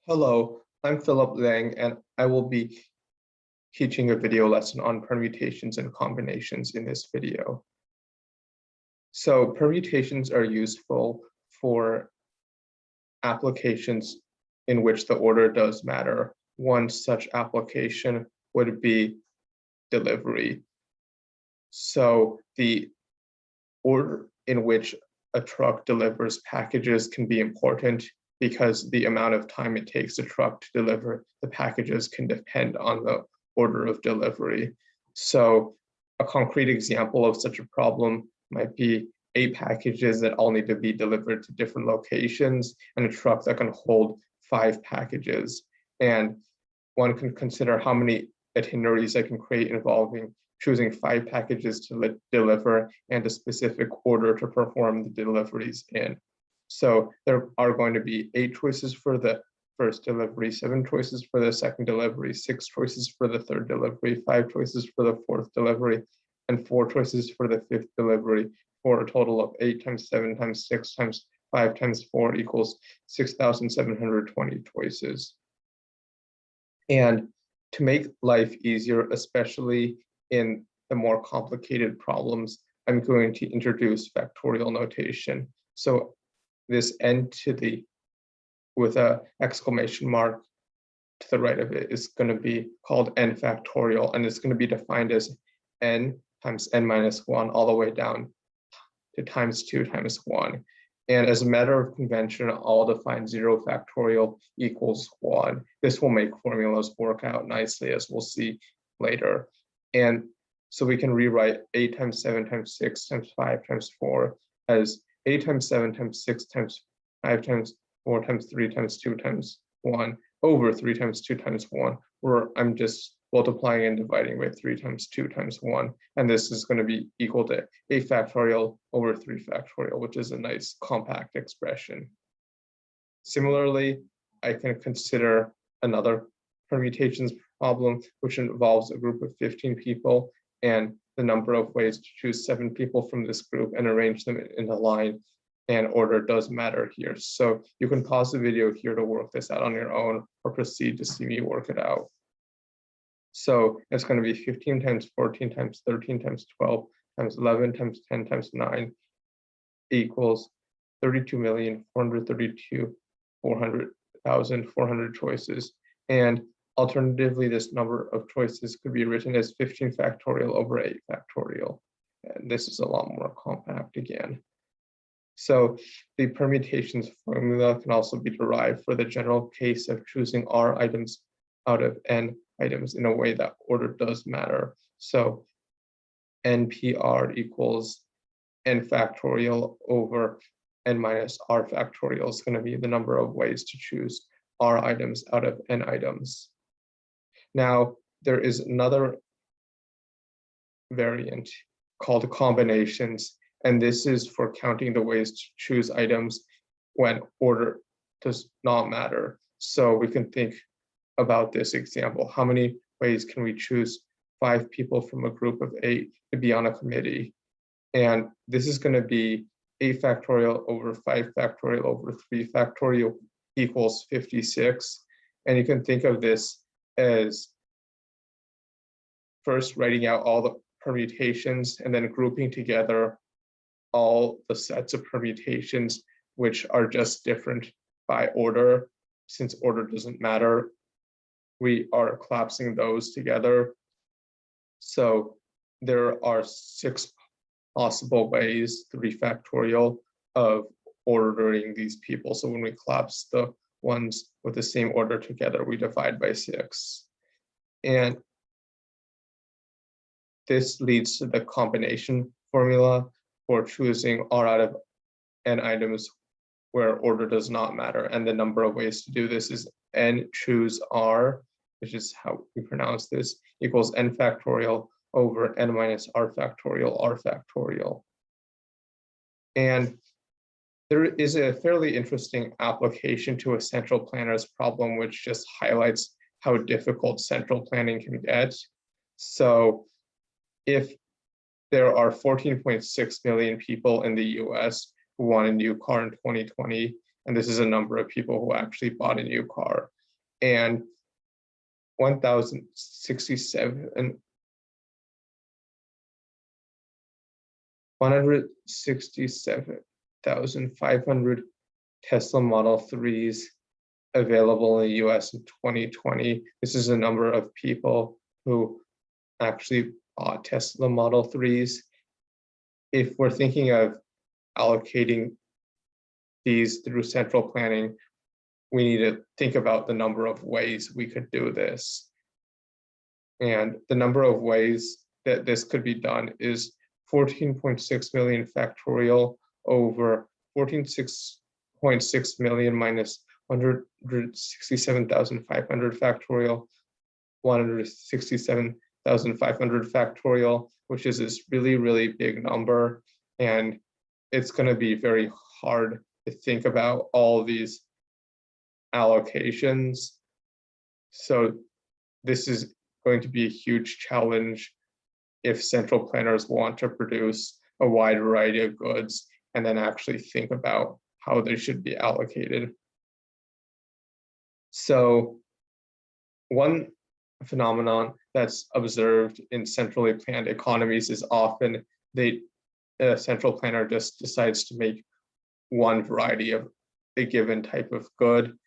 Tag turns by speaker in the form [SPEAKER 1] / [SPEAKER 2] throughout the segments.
[SPEAKER 1] Hello, I'm Philip Liang, and I will be teaching a video lesson on permutations and combinations in this video. So permutations are useful for applications in which the order does matter. One such application would be delivery. So the order in which a truck delivers packages can be important because the amount of time it takes a truck to deliver the packages can depend on the order of delivery. So a concrete example of such a problem might be 8 packages that all need to be delivered to different locations and a truck that can hold 5 packages. And one can consider how many itineraries I can create involving choosing 5 packages to deliver and a specific order to perform the deliveries in. So there are going to be 8 choices for the first delivery, 7 choices for the second delivery, 6 choices for the third delivery, 5 choices for the fourth delivery, and 4 choices for the 5th delivery, for a total of 8 times 7 times 6 times 5 times 4 equals 6,720 choices. And to make life easier, especially in the more complicated problems, I'm going to introduce factorial notation. So this n to the with a exclamation mark to the right of it is going to be called n factorial, and it's going to be defined as n times n minus 1 all the way down to times 2 times 1. And as a matter of convention, I'll define 0 factorial equals 1. This will make formulas work out nicely, as we'll see later. And so we can rewrite 8 times 7 times 6 times 5 times 4 as 8 times 7 times 6 times 5 times 4 times 3 times 2 times 1 over 3 times 2 times 1, where I'm just multiplying and dividing by 3 times 2 times 1. And this is going to be equal to 8 factorial over 3 factorial, which is a nice compact expression. Similarly, I can consider another permutations problem, which involves a group of 15 people and the number of ways to choose 7 people from this group and arrange them in a line, and order does matter here. So you can pause the video here to work this out on your own or proceed to see me work it out. So it's going to be 15 times 14 times 13 times 12 times 11 times 10 times 9 equals 32,432,400 choices. And alternatively, this number of choices could be written as 15 factorial over 8 factorial. And this is a lot more compact again. So the permutations formula can also be derived for the general case of choosing R items out of N items in a way that order does matter. So NPR equals N factorial over N minus R factorial is going to be the number of ways to choose R items out of N items. Now, there is another variant called combinations, and this is for counting the ways to choose items when order does not matter. So we can think about this example. How many ways can we choose 5 people from a group of 8 to be on a committee? And this is going to be 8 factorial over 5 factorial over 3 factorial equals 56. And you can think of this as first writing out all the permutations and then grouping together all the sets of permutations which are just different by order. Since order doesn't matter, we are collapsing those together. So there are 6 possible ways, 3 factorial, of ordering these people. So when we collapse the ones with the same order together, we divide by 6. And this leads to the combination formula for choosing R out of N items where order does not matter. And the number of ways to do this is N choose R, which is how we pronounce this, equals N factorial over N minus R factorial. And there is a fairly interesting application to a central planner's problem, which just highlights how difficult central planning can get. So if there are 14.6 million people in the US who want a new car in 2020, and this is a number of people who actually bought a new car. and 167,500 Tesla Model 3s available in the US in 2020. This is a number of people who actually bought Tesla Model 3s. If we're thinking of allocating these through central planning, we need to think about the number of ways we could do this. And the number of ways that this could be done is 14.6 million factorial over 14.6 million minus 167,500 factorial, 167,500 factorial, which is this really, really big number. And it's going to be very hard to think about all of these allocations. So this is going to be a huge challenge if central planners want to produce a wide variety of goods and then actually think about how they should be allocated. So one phenomenon that's observed in centrally planned economies is often a central planner just decides to make one variety of a given type of good.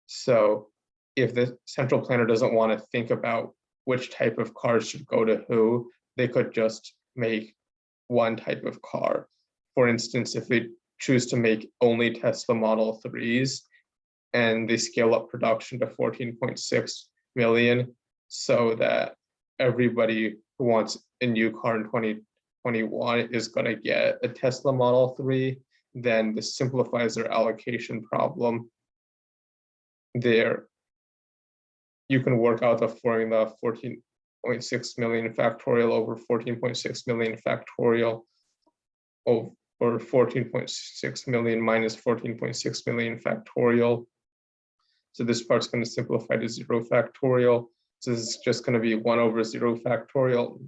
[SPEAKER 1] So if the central planner doesn't want to think about which type of cars should go to who, they could just make one type of car. For instance, if they choose to make only Tesla Model 3s and they scale up production to 14.6 million so that everybody who wants a new car in 2021 is going to get a Tesla Model 3, then this simplifies their allocation problem. There, you can work out the formula 14.6 million factorial over 14.6 million factorial over 14.6 million minus 14.6 million factorial. So this part's going to simplify to 0 factorial. So this is just going to be 1 over 0 factorial.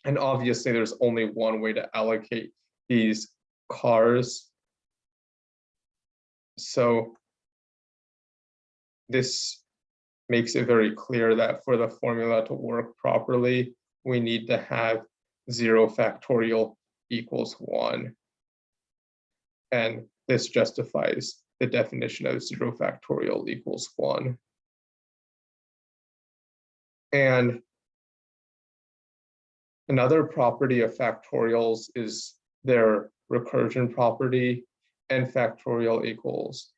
[SPEAKER 1] And obviously there's only one way to allocate these cars. So this makes it very clear that for the formula to work properly, we need to have 0 factorial equals 1. And this justifies the definition of 0 factorial equals 1. And another property of factorials is their recursion property. N factorial equals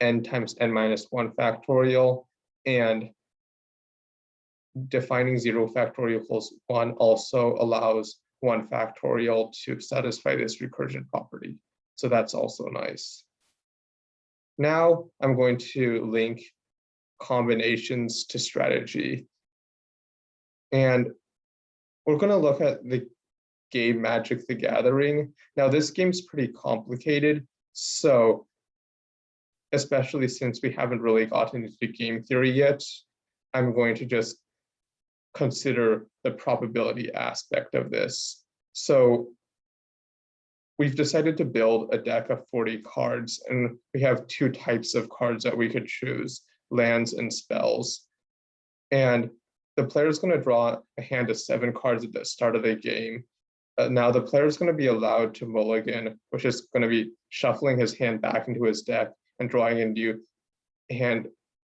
[SPEAKER 1] n times n minus 1 factorial. And defining 0 factorial equals 1 also allows 1 factorial to satisfy this recursion property. So that's also nice. Now I'm going to link combinations to strategy. And we're going to look at the game Magic the Gathering. Now this game's pretty complicated, so especially since we haven't really gotten into game theory yet, I'm going to just consider the probability aspect of this. So we've decided to build a deck of 40 cards, and we have 2 types of cards that we could choose, lands and spells. And the player is going to draw a hand of 7 cards at the start of the game. Now the player is going to be allowed to mulligan, which is going to be shuffling his hand back into his deck and drawing a new hand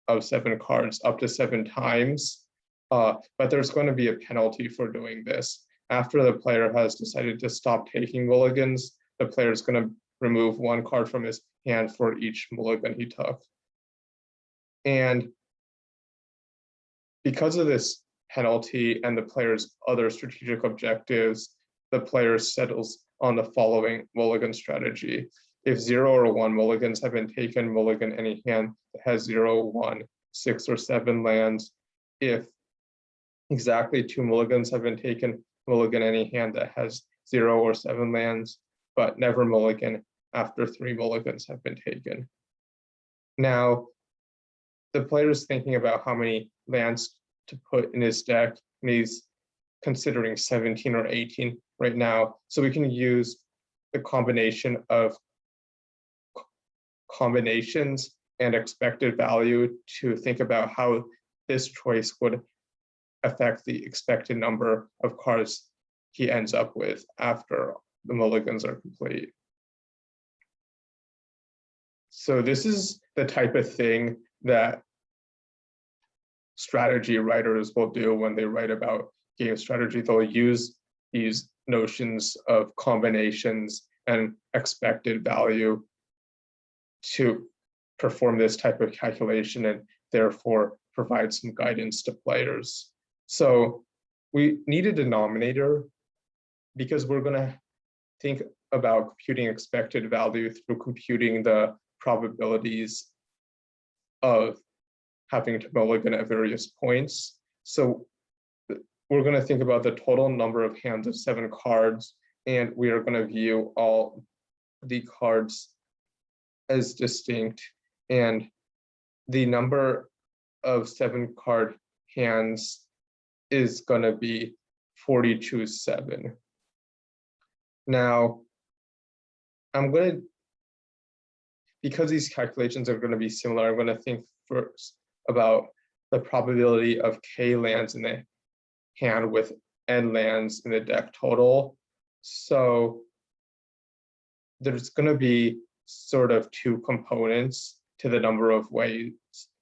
[SPEAKER 1] of 7 cards up to 7 times. But there's going to be a penalty for doing this. After the player has decided to stop taking mulligans, the player is going to remove 1 card from his hand for each mulligan he took. And because of this penalty and the player's other strategic objectives, the player settles on the following mulligan strategy. If 0 or 1 mulligans have been taken, mulligan any hand that has 0, 1, 6, or 7 lands. If exactly 2 mulligans have been taken, mulligan any hand that has 0 or 7 lands, but never mulligan after 3 mulligans have been taken. Now, the player is thinking about how many lands to put in his deck, and he's considering 17 or 18 right now. So we can use the combination of combinations and expected value to think about how this choice would affect the expected number of cards he ends up with after the mulligans are complete. So this is the type of thing that strategy writers will do when they write about game strategy. They'll use these notions of combinations and expected value to perform this type of calculation and therefore provide some guidance to players. So we need a denominator because we're going to think about computing expected value through computing the probabilities of having to mulligan at various points. So we're going to think about the total number of hands of 7 cards, and we are going to view all the cards as distinct, and the number of 7 card hands is going to be 42-7. Now, I'm going to, because these calculations are going to be similar, I'm going to think first about the probability of K lands in the hand with N lands in the deck total. So there's going to be sort of 2 components to the number of ways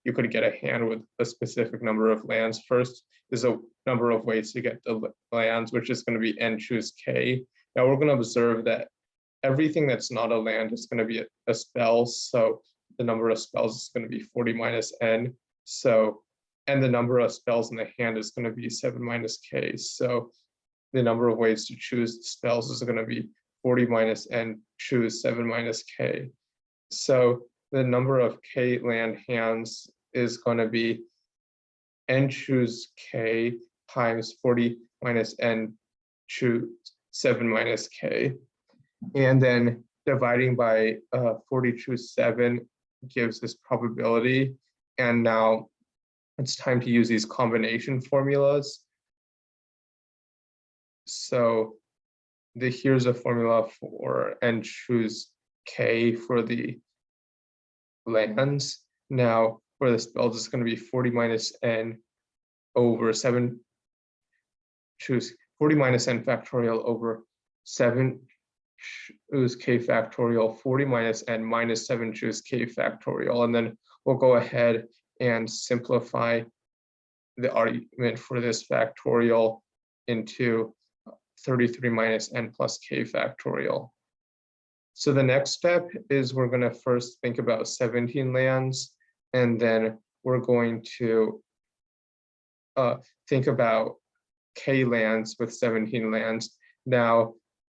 [SPEAKER 1] you could get a hand with a specific number of lands. First is a number of ways to get the lands, which is going to be N choose K. Now we're going to observe that everything that's not a land is going to be a spell. So the number of spells is going to be 40 minus N. So, and the number of spells in the hand is going to be 7 minus K. So the number of ways to choose spells is going to be 40 minus N, choose 7 minus K. So the number of K land hands is going to be N choose K times 40 minus N, choose 7 minus K. And then dividing by 40 choose 7 gives this probability. And now it's time to use these combination formulas. So here's a formula for N choose K for the lands. Now for the spells, it's going to be 40 minus N over 7 choose 40 minus N factorial over 7 choose K factorial, 40 minus N minus 7 choose K factorial. And then we'll go ahead and simplify the argument for this factorial into 33 minus N plus K factorial. So the next step is we're going to first think about 17 lands, and then we're going to think about K lands with 17 lands. Now,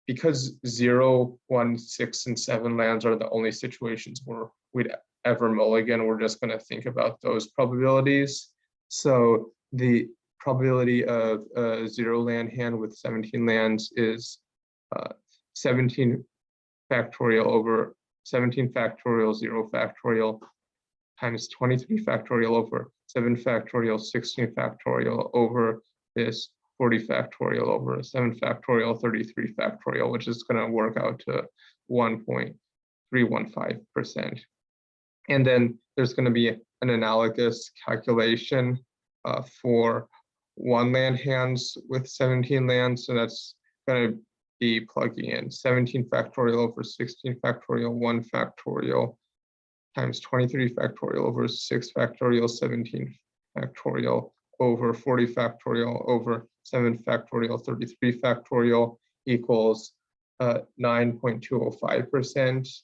[SPEAKER 1] because 0, 1, 6, and 7 lands are the only situations where we'd ever mulligan, we're just going to think about those probabilities. So the probability of a 0 land hand with 17 lands is 17 factorial over 17 factorial 0 factorial times 23 factorial over 7 factorial 16 factorial over this 40 factorial over 7 factorial 33 factorial, which is going to work out to 1.315%. And then there's going to be an analogous calculation for 1 land hands with 17 lands. So that's going to be plugging in 17 factorial over 16 factorial 1 factorial times 23 factorial over 6 factorial 17 factorial over 40 factorial over 7 factorial 33 factorial equals 9.205%.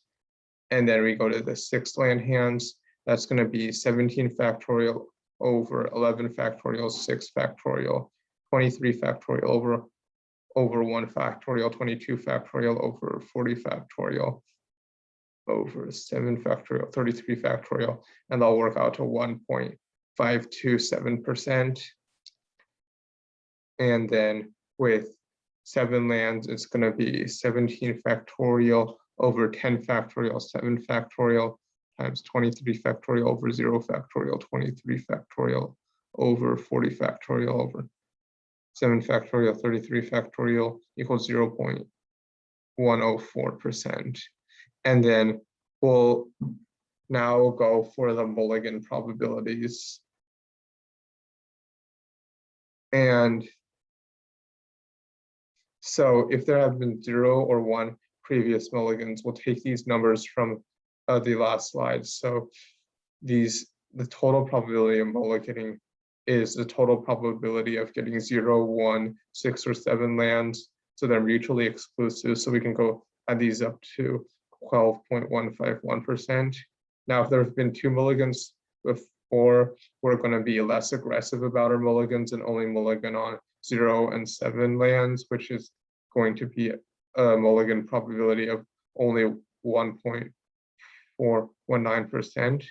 [SPEAKER 1] And then we go to the 6 land hands. That's going to be 17 factorial over 11 factorial 6 factorial, 23 factorial over 1 factorial, 22 factorial over 40 factorial over 7 factorial, 33 factorial, and they'll work out to 1.527%. And then with 7 lands, it's going to be 17 factorial over 10 factorial, 7 factorial times 23 factorial over 0 factorial, 23 factorial over 40 factorial over 7 factorial, 33 factorial equals 0.104%. And then we'll Now we'll go for the mulligan probabilities. And so if there have been 0 or 1 previous mulligans, we'll take these numbers from the last slide. So the total probability of mulliganing is the total probability of getting 0, 1, 6, or 7 lands. So they're mutually exclusive. So we can go add these up to 12.151%. Now, if there have been 2 mulligans before, we're going to be less aggressive about our mulligans and only mulligan on 0 and 7 lands, which is going to be a mulligan probability of only 1.419%.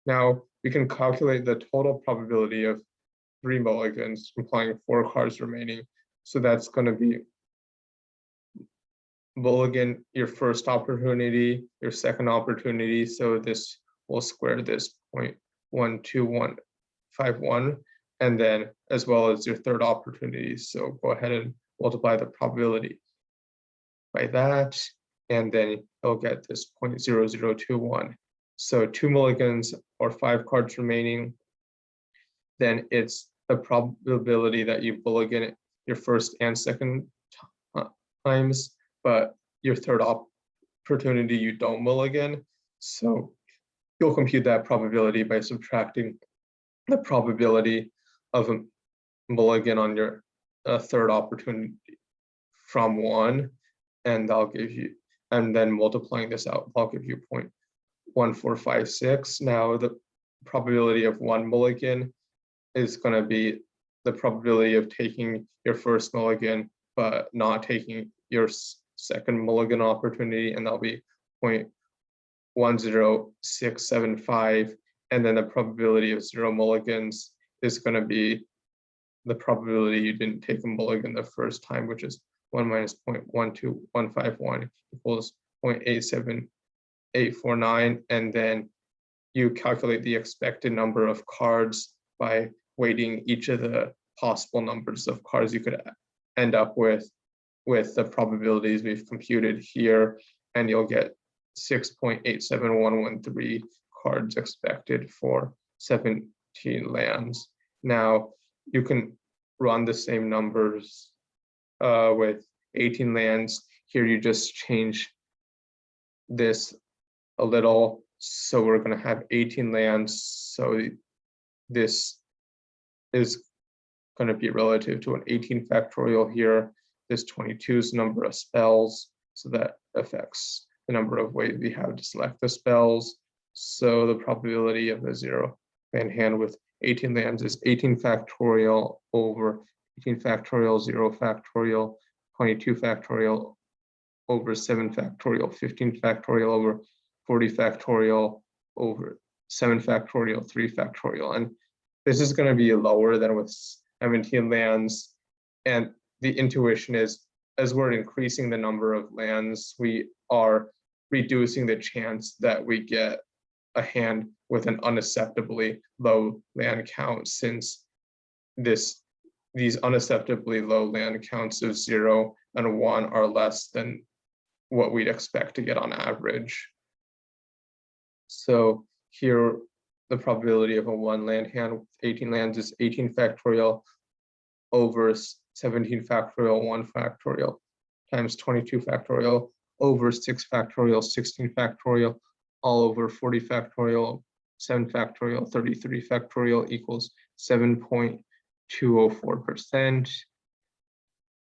[SPEAKER 1] Now, we can calculate the total probability of 3 mulligans, implying 4 cards remaining. So that's going to be mulligan your first opportunity, your second opportunity. So this will square this 0.12151, and then as well as your third opportunity. So go ahead and multiply the probability by that, and then you'll get this 0.0021. So 2 mulligans or 5 cards remaining, then it's the probability that you mulligan your first and second times, but your third opportunity you don't mulligan. So you'll compute that probability by subtracting the probability of a mulligan on your third opportunity from 1, and that'll give you, and then multiplying this out, I'll give you 0.1456. Now the probability of 1 mulligan is going to be the probability of taking your first mulligan but not taking your second mulligan opportunity, and that'll be 0.10675. And then the probability of 0 mulligans is going to be the probability you didn't take a mulligan the first time, which is 1 minus 0.12151 equals 0.87849. And then you calculate the expected number of cards by weighting each of the possible numbers of cards you could end up with the probabilities we've computed here, and you'll get 6.87113 cards expected for 17 lands. Now you can run the same numbers with 18 lands. Here you just change this a little. So we're going to have 18 lands. So this is going to be relative to an 18 factorial here. This 22 is the number of spells. So that affects the number of ways we have to select the spells. So the probability of a 0 land hand with 18 lands is 18 factorial over 18 factorial, 0 factorial, 22 factorial over 7 factorial, 15 factorial over 40 factorial over 7 factorial, 3 factorial. And this is going to be lower than with 17 lands. And the intuition is, as we're increasing the number of lands, we are reducing the chance that we get a hand with an unacceptably low land count, since these unacceptably low land counts of 0 and 1 are less than what we'd expect to get on average. So here, the probability of a 1 land hand with 18 lands is 18 factorial over 17 factorial, 1 factorial times 22 factorial over 6 factorial, 16 factorial, all over 40 factorial, 7 factorial, 33 factorial equals 7.204%.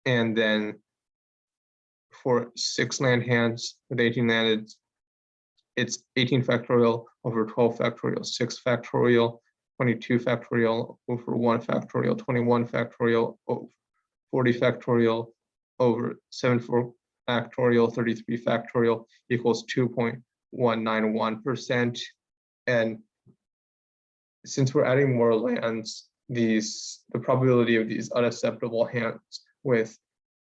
[SPEAKER 1] And then for 6 land hands with 18 landed, it's 18 factorial over 12 factorial, 6 factorial, 22 factorial over 1 factorial, 21 factorial over 40 factorial over 7 factorial, 33 factorial equals 2.191%. And since we're adding more lands, the probability of these unacceptable hands with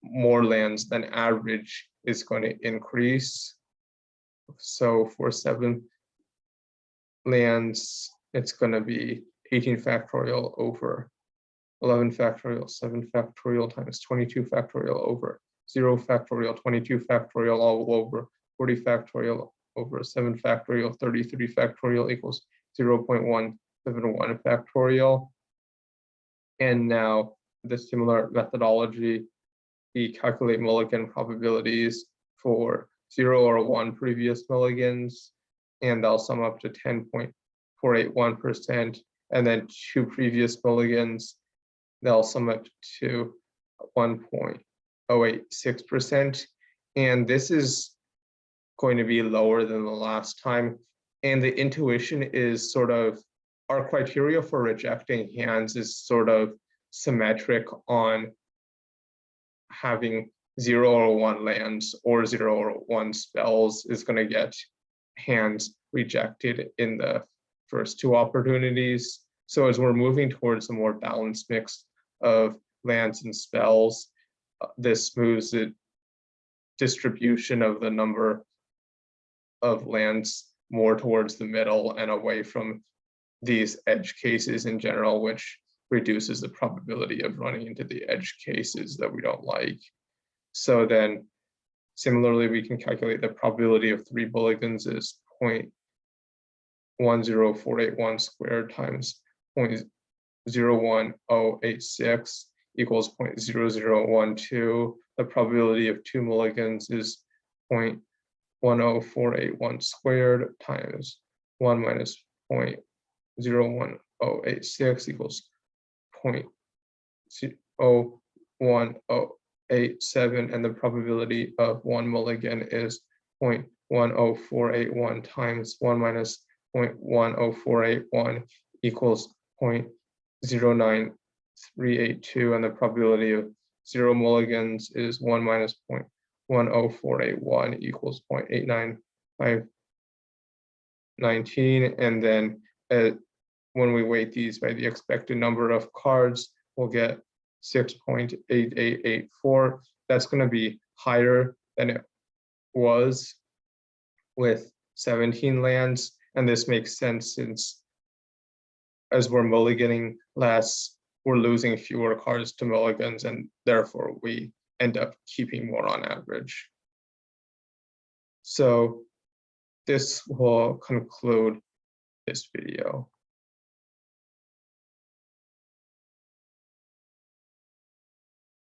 [SPEAKER 1] more lands than average is going to increase. So for 7 lands, it's going to be 18 factorial over 11 factorial, 7 factorial times 22 factorial over 0 factorial, 22 factorial all over 40 factorial over 7 factorial, 33 factorial equals 0.171 factorial. And now the similar methodology, we calculate mulligan probabilities for 0 or 1 previous mulligans, and they'll sum up to 10.481%, and then 2 previous mulligans, they'll sum up to 1.086%. And this is going to be lower than the last time. And the intuition is sort of, our criteria for rejecting hands is sort of symmetric on having 0 or 1 lands or 0 or 1 spells is going to get hands rejected in the first 2 opportunities. So as we're moving towards a more balanced mix of lands and spells, this smooths the distribution of the number of lands more towards the middle and away from these edge cases in general, which reduces the probability of running into the edge cases that we don't like. So then similarly, we can calculate the probability of 3 mulligans is 0.10481 squared times 0.01086 equals 0.0012. The probability of 2 mulligans is 0.10481 squared times 1 minus 0.01086 equals 0.01087, and the probability of 1 mulligan is 0.10481 times 1 minus 0.10481 equals 0.09382, and the probability of 0 mulligans is 1 minus 0.10481 equals 0.89519, and then when we weight these by the expected number of cards, we'll get 6.8884. That's going to be higher than it was with 17 lands, and this makes sense since as we're mulliganing less, we're losing fewer cards to mulligans, and therefore we end up keeping more on average. So this will conclude this video.